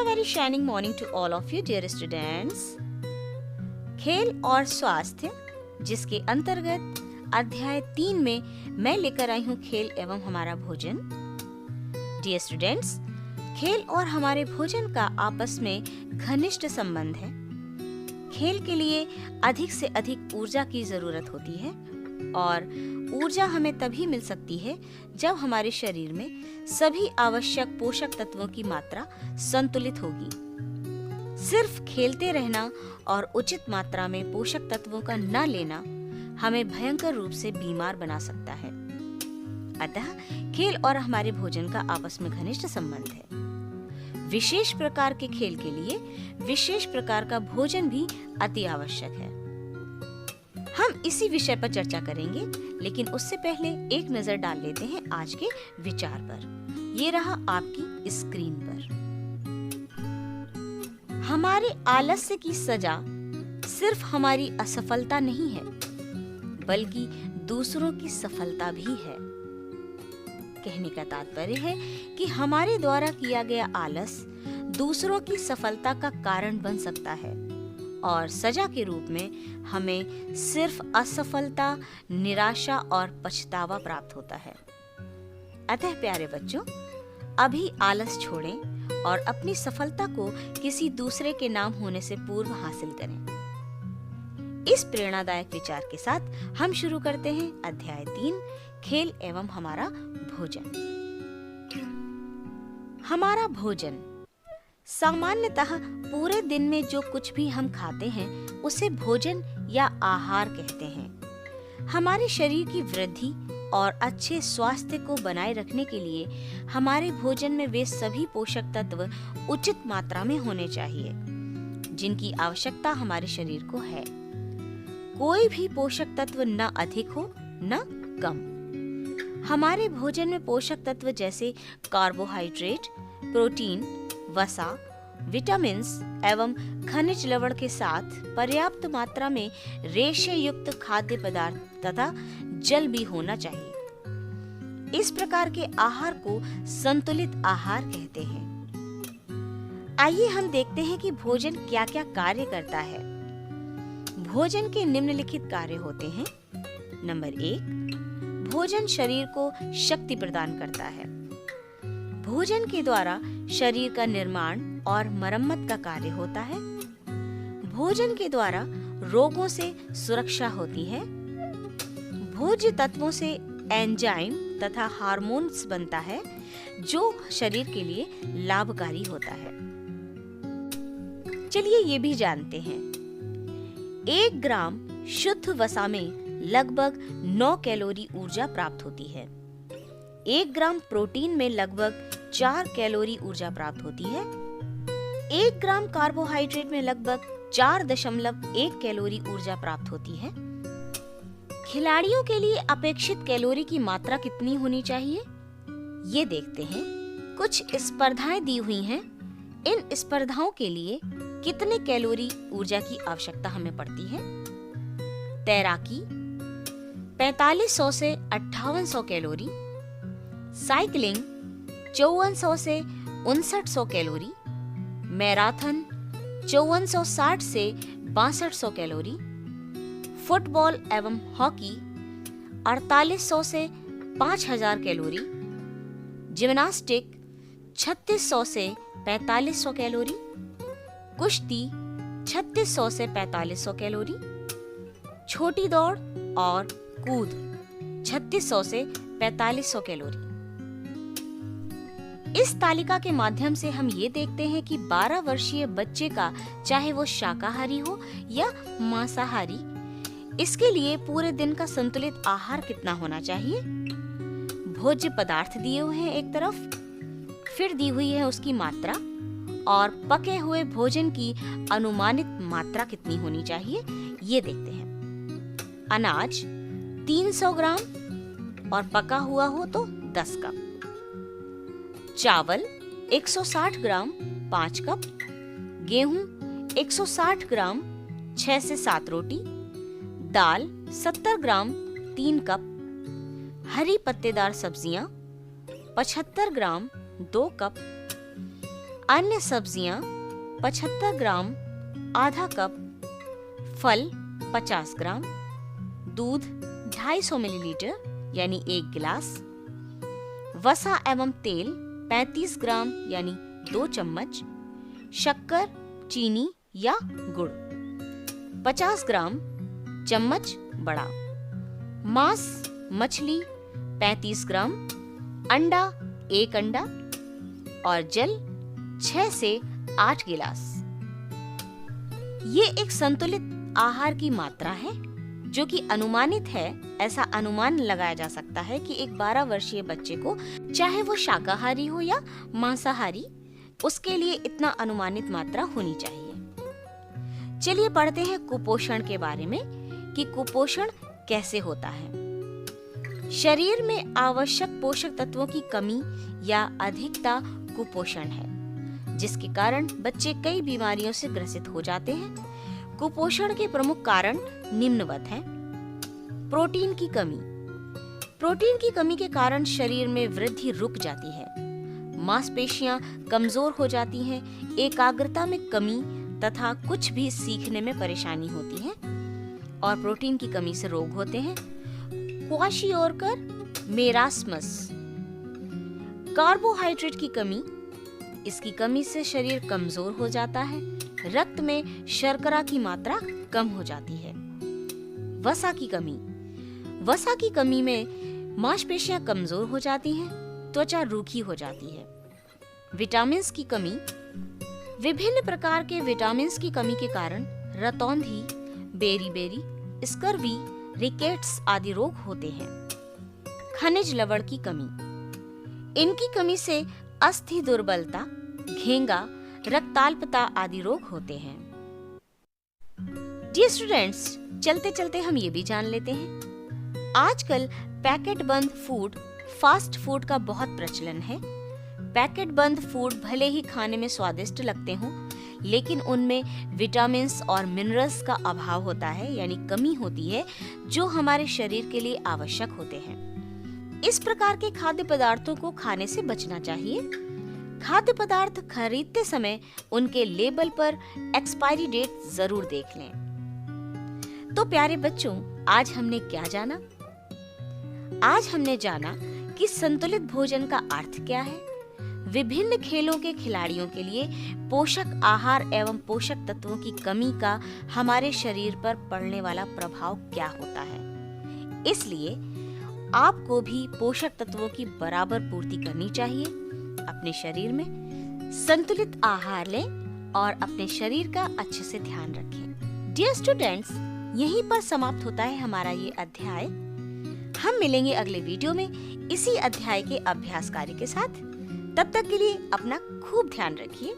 very shining morning to all of you dear students. खेल और स्वास्थ्य, जिसके अंतर्गत अध्याय 3 में मैं लेकर आई हूँ खेल एवं हमारा भोजन। डियर स्टूडेंट्स, खेल और हमारे भोजन का आपस में घनिष्ठ संबंध है। खेल के लिए अधिक से अधिक ऊर्जा की जरूरत होती है और ऊर्जा हमें तभी मिल सकती है जब हमारे शरीर में सभी आवश्यक पोषक तत्वों की मात्रा संतुलित होगी। सिर्फ खेलते रहना और उचित मात्रा में पोषक तत्वों का न लेना हमें भयंकर रूप से बीमार बना सकता है। अतः खेल और हमारे भोजन का आपस में घनिष्ठ संबंध है। विशेष प्रकार के खेल के लिए विशेष प्रकार का भोजन भी अति आवश्यक है। हम इसी विषय पर चर्चा करेंगे, लेकिन उससे पहले एक नजर डाल लेते हैं आज के विचार पर। ये रहा आपकी स्क्रीन पर। हमारे आलस्य की सजा सिर्फ हमारी असफलता नहीं है, बल्कि दूसरों की सफलता भी है। कहने का तात्पर्य है कि हमारे द्वारा किया गया आलस दूसरों की सफलता का कारण बन सकता है और सजा के रूप में हमें सिर्फ असफलता, निराशा और पछतावा प्राप्त होता है। अतः प्यारे बच्चों, अभी आलस छोड़ें और अपनी सफलता को किसी दूसरे के नाम होने से पूर्व हासिल करें। इस प्रेरणादायक विचार के साथ हम शुरू करते हैं अध्याय 3, खेल एवं हमारा भोजन। हमारा भोजन सामान्यतः पूरे दिन में जो कुछ भी हम खाते हैं उसे भोजन या आहार कहते हैं। हमारे शरीर की वृद्धि और अच्छे स्वास्थ्य को बनाए रखने के लिए हमारे भोजन में वे सभी पोषक तत्व उचित मात्रा में होने चाहिए जिनकी आवश्यकता हमारे शरीर को है। कोई भी पोषक तत्व न अधिक हो न कम। हमारे भोजन में पोषक तत्व जैसे कार्बोहाइड्रेट, प्रोटीन, वसा, विटामिन्स एवं खनिज लवण के साथ पर्याप्त मात्रा में रेशे युक्त खाद्य पदार्थ तथा जल भी होना चाहिए। इस प्रकार के आहार को संतुलित आहार कहते हैं। आइए हम देखते हैं कि भोजन क्या क्या कार्य करता है। भोजन के निम्नलिखित कार्य होते हैं। नंबर 1, भोजन शरीर को शक्ति प्रदान करता है। भोजन के द्वारा शरीर का निर्माण और मरम्मत का कार्य होता है। भोजन के द्वारा रोगों से सुरक्षा होती है। भोज्य तत्वों से एंजाइम तथा हार्मोन्स बनता है जो शरीर के लिए लाभकारी होता है। चलिए ये भी जानते हैं। 1 ग्राम शुद्ध वसा में लगभग 9 कैलोरी ऊर्जा प्राप्त होती है। 1 ग्राम प्रोटीन में लगभग 4 कैलोरी ऊर्जा प्राप्त होती है। 1 ग्राम कार्बोहाइड्रेट में लगभग 4.1 कैलोरी ऊर्जा प्राप्त होती है। खिलाड़ियों के लिए अपेक्षित कैलोरी की मात्रा कितनी होनी चाहिए, ये देखते हैं। कुछ स्पर्धाएं दी हुई हैं। इन स्पर्धाओं के लिए कितने कैलोरी ऊर्जा की आवश्यकता हमें पड़ती है। तैराकी 4500 से 5800 कैलोरी, साइकिलिंग 5400 से 5900 कैलोरी, मैराथन 5460 से 6200 कैलोरी, फुटबॉल एवं हॉकी 4800 से 5000 कैलोरी, जिम्नास्टिक 3600 से 4500 कैलोरी, कुश्ती 3600 से 4500 कैलोरी, छोटी दौड़ और कूद 3600 से 4500 कैलोरी। इस तालिका के माध्यम से हम ये देखते हैं कि 12 वर्षीय बच्चे का, चाहे वो शाकाहारी हो या मांसाहारी, इसके लिए पूरे दिन का संतुलित आहार कितना होना चाहिए। भोज्य पदार्थ दिए हुए हैं एक तरफ, फिर दी हुई है उसकी मात्रा और पके हुए भोजन की अनुमानित मात्रा कितनी होनी चाहिए, ये देखते हैं। अनाज 300 ग्राम और पका हुआ हो तो 10 कप। चावल 160 ग्राम 5 कप। गेहूं 160 ग्राम 6 से 7 रोटी। दाल 70 ग्राम 3 कप। हरी पत्तेदार सब्जियां 75 ग्राम 2 कप। अन्य सब्जियां 75 ग्राम, आधा कप, फल 50 ग्राम, दूध 250 मिलीलीटर यानी 1 गिलास, वसा एवं तेल 35 ग्राम यानी 2 चम्मच, शक्कर, चीनी या गुड़ 50 ग्राम चम्मच बड़ा, मांस मछली 35 ग्राम, अंडा 1 अंडा और जल 6 से 8 गिलास। ये एक संतुलित आहार की मात्रा है जो कि अनुमानित है। ऐसा अनुमान लगाया जा सकता है कि एक 12 वर्षीय बच्चे को, चाहे वो शाकाहारी हो या मांसाहारी, उसके लिए इतना अनुमानित मात्रा होनी चाहिए। चलिए पढ़ते हैं कुपोषण के बारे में कि कुपोषण कैसे होता है। शरीर में आवश्यक पोषक तत्वों की कमी या अधिकता कुपोषण है, जिसके कारण बच्चे कई बीमारियों से ग्रसित हो जाते हैं। कुपोषण के प्रमुख कारण निम्नवत हैं। प्रोटीन की कमी। प्रोटीन की कमी के कारण शरीर में वृद्धि रुक जाती है, मांसपेशियां कमजोर हो जाती हैं, एकाग्रता में कमी तथा कुछ भी सीखने में परेशानी होती है और प्रोटीन की कमी से रोग होते हैं। Kwashiorkor, marasmus. कार्बोहाइड्रेट की कमी। इसकी कमी से शरीर कमजोर हो जाता है, रक्त में शर्करा की मात्रा कम हो जाती है। वसा की कमी। वसा की कमी में मांसपेशियां कमजोर हो जाती हैं, त्वचा रूखी हो जाती है। विटामिन की कमी। विभिन्न प्रकार के विटामिन की कमी के कारण रतौंधी, बेरी, स्कर्वी, रिकेट्स आदि रोग होते हैं। खनिज लवण की कमी। इनकी कमी से अस्थि दुर्बलता, घेंगा, रक्ताल्पता आदि रोग होते हैं। डियर स्टूडेंट्स, चलते चलते हम ये भी जान लेते हैं, आजकल पैकेट बंद फूड, फास्ट फूड का बहुत प्रचलन है। पैकेट बंद फूड भले ही खाने में स्वादिष्ट लगते हों, लेकिन उनमें विटामिन्स और मिनरल्स का अभाव होता है, यानी कमी होती है, जो हमारे शरीर के लिए आवश्यक होते हैं। इस प्रकार के खाद्य पदार्थों को खाने से बचना चाहिए। खाद्य पदार्थ खरीदते समय उनके लेबल पर एक्सपायरी डेट जरूर देख लें। तो प्यारे बच्चों, आज हमने क्या जाना? आज हमने जाना कि संतुलित भोजन का अर्थ क्या है, विभिन्न खेलों के खिलाड़ियों के लिए पोषक आहार एवं पोषक तत्वों की कमी का हमारे शरीर पर पड़ने वाला प्रभाव क्या होता है। इसलिए आपको भी पोषक तत्वों की बराबर पूर्ति करनी चाहिए। अपने शरीर में संतुलित आहार लें और अपने शरीर का अच्छे से ध्यान रखें। डियर स्टूडेंट्स, यहीं पर समाप्त होता है हमारा ये अध्याय। हम मिलेंगे अगले वीडियो में इसी अध्याय के अभ्यास कार्य के साथ। तब तक के लिए अपना खूब ध्यान रखिए,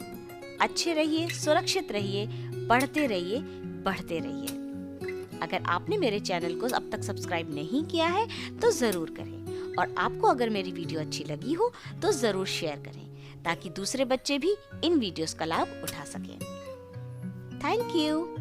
अच्छे रहिए, सुरक्षित रहिए, पढ़ते रहिए, बढ़ते रहिए। अगर आपने मेरे चैनल को अब तक सब्सक्राइब नहीं किया है तो जरूर करें, और आपको अगर मेरी वीडियो अच्छी लगी हो तो जरूर शेयर करें, ताकि दूसरे बच्चे भी इन वीडियोस का लाभ उठा सकें। Thank you.